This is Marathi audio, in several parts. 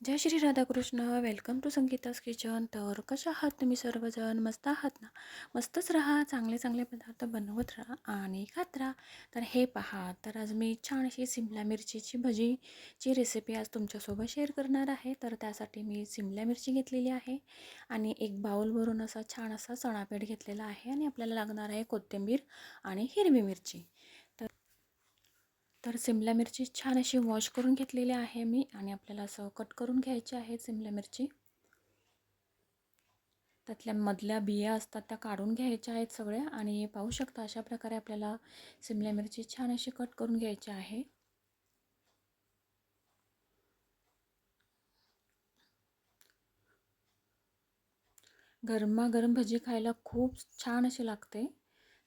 Jai Shri Radhakrishna. Welcome to Sangeeta's kitchen. तर कशा आहात तुम्ही सर्वजण? मस्त आहात ना? मस्तच राहा, चांगले चांगले पदार्थ बनवत राहा आणि खात राहा. तर हे पहा, तर आज मी छान अशी सिमला मिरचीची भजीची रेसिपी आज तुमच्यासोबत शेअर करणार आहे. तर त्यासाठी मी सिमला मिरची घेतलेली आहे आणि एक बाउल भरून असा छान असा चणापीठ घेतलेला आहे आणि आपल्याला लागणार आहे कोथिंबीर आणि हिरवी मिरची. तर सिमला मिरची छान अशी वॉश करून घेतलेली आहे मी आणि आपल्याला असं कट करून घ्यायची आहे सिमला मिरची. त्यातल्या मधल्या बिया असतात त्या काढून घ्यायच्या आहेत सगळ्या आणि पाहू शकता अशा प्रकारे आपल्याला सिमला मिरची छान अशी कट करून घ्यायची आहे. गरमागरम भजी खायला खूप छान अशी लागते.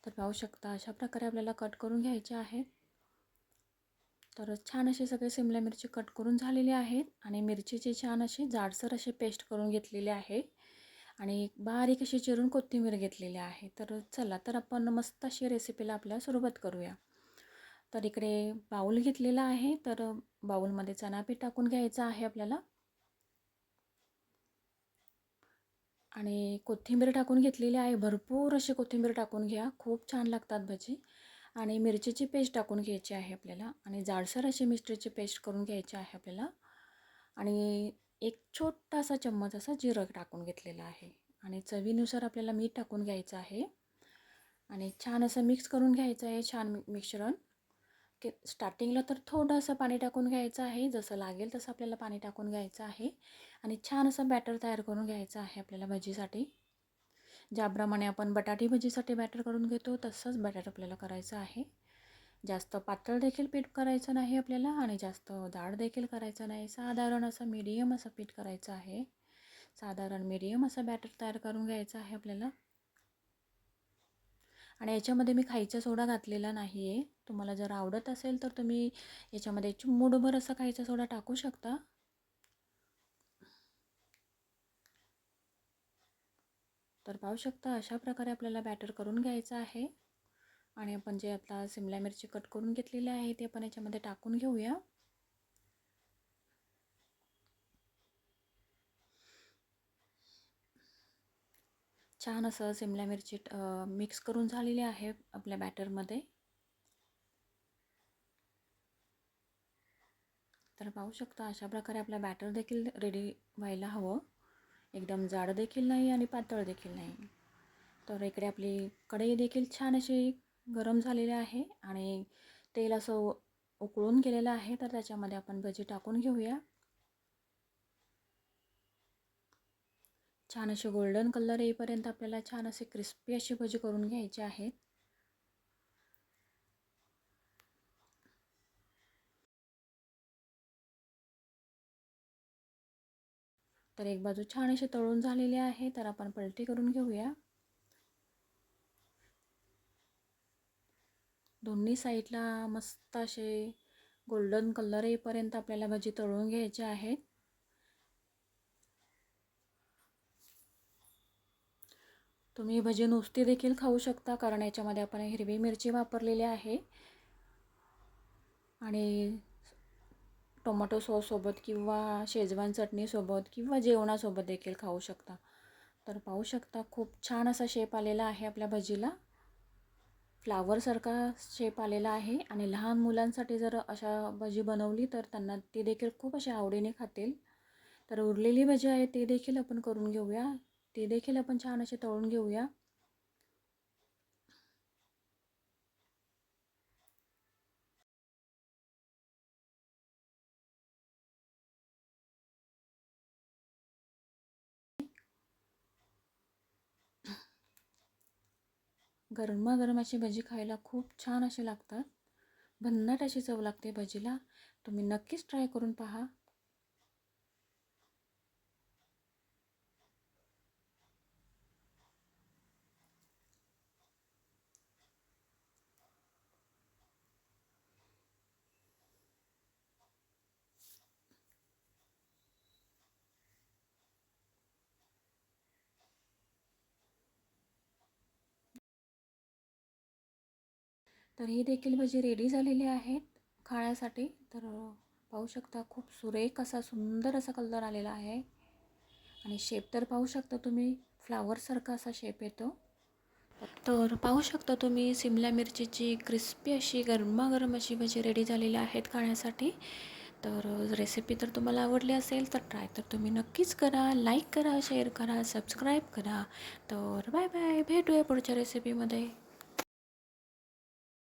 तर पाहू शकता अशा प्रकारे आपल्याला कट करून घ्यायचे आहेत. तर छान असे सगळे सिमला मिरची कट करून झालेले आहेत आणि मिरचीचे छान असे जाडसर असे पेस्ट करून घेतलेले आहे आणि बारीक अशी चिरून कोथिंबीर घेतलेली आहे. तर चला तर आपण मस्त अशी रेसिपीला आपल्याला सुरुवात करूया. तर इकडे बाऊल घेतलेला आहे. तर बाऊलमध्ये चणापीठ टाकून घ्यायचं आहे आपल्याला आणि कोथिंबीर टाकून घेतलेली आहे. भरपूर अशी कोथिंबीर टाकून घ्या, खूप छान लागतात भजी. आणि मिरचीची पेस्ट टाकून घ्यायची आहे आपल्याला आणि जाडसर अशी मिरचीची पेस्ट करून घ्यायची आहे आपल्याला आणि एक छोटासा चम्मच असा जिरं टाकून घेतलेला आहे आणि चवीनुसार आपल्याला मीठ टाकून घ्यायचं आहे आणि छान असं मिक्स करून घ्यायचं आहे. छान मिश्रण की स्टार्टिंगला तर थोडंसं पाणी टाकून घ्यायचं आहे, जसं लागेल तसं आपल्याला पाणी टाकून घ्यायचं आहे आणि छान असं बॅटर तयार करून घ्यायचं आहे आपल्याला भजीसाठी. ज्याप्रमाणे आपण बटाटी भजीसाठी बॅटर करून घेतो तसंच बॅटर आपल्याला करायचं आहे. जास्त पातळ देखील पीठ करायचं नाही आपल्याला आणि जास्त जाड देखील करायचं नाही. साधारण असं मीडियम असं पीठ करायचं आहे. साधारण मीडियम असं बॅटर तयार करून घ्यायचं आहे आपल्याला आणि याच्यामध्ये मी खायचा सोडा घातलेला नाही आहे. तुम्हाला जर आवडत असेल तर तुम्ही याच्यामध्ये चिमूटभर असा खायचा सोडा टाकू शकता. तर पाहू शकता अशा प्रकारे आपल्याला बॅटर करून घ्यायचं आहे आणि आपण जे आता सिमला मिरची कट करून घेतलेली आहे ते आपण याच्यामध्ये टाकून घेऊया. छान असं सिमला मिरची मिक्स करून झालेली आहे आपल्या बॅटरमध्ये. तर पाहू शकता अशा प्रकारे आपला बॅटर देखील रेडी व्हायला हवं. एकदम जाड देखील नाही आणि पातळ देखील नाही. तर इकडे आपली कढई देखील छान अशी गरम झालेली आहे आणि तेल असं उकळून गेलेलं आहे. तर त्याच्यामध्ये आपण भजी टाकून घेऊया. छान असे गोल्डन कलर येईपर्यंत आपल्याला छान असे क्रिस्पी अशी भजी करून घ्यायची आहेत. तर एक बाजू छान अशी तळून झालेली आहे. तर आपण पलटी करून घेऊया. दोन्ही साईडला मस्त असे गोल्डन कलर येईपर्यंत आपल्याला भजी तळून घ्यायचे आहेत. तुम्ही भजी नुसती देखील खाऊ शकता कारण याच्यामध्ये आपण हिरवी मिरची वापरलेली आहे आणि टोमॅटो सॉससोबत किंवा शेजवान चटणीसोबत किंवा जेवणासोबत देखील खाऊ शकता. तर पाहू शकता खूप छान असा शेप आलेला आहे आपल्या भजीला. फ्लावरसारखा शेप आलेला आहे आणि लहान मुलांसाठी जर अशा भजी बनवली तर त्यांना ती देखील खूप अशा आवडीने खातील. तर उरलेली भजी आहे ते देखील आपण करून घेऊया. ते देखील आपण छान असे तळून घेऊया. गरमागरम अशी भजी खायला खूप छान असे लागतात. भन्नाट अशी चव लागते भजीला. तुम्ही नक्कीच ट्राय करून पहा. तर ही देखील भजी रेडी झालेली आहेत खाण्यासाठी. तर पाहू शकता खूप सुरेख असा सुंदर असा कलर आलेला आहे. आणि शेप तर पाहू शकता तुम्ही, फ्लावरसारखा असा शेप येतो. तर पाहू शकता तुम्ही सिमला मिरचीची क्रिस्पी अशी गरमागरम अशी भजी रेडी झालेली आहेत खाण्यासाठी. तर रेसिपी तर तुम्हाला आवडली असेल तर ट्राय तर तुम्ही नक्कीच करा. लाईक करा, शेअर करा, सबस्क्राईब करा. तर बाय बाय, भेटूया पुढच्या रेसिपीमध्ये.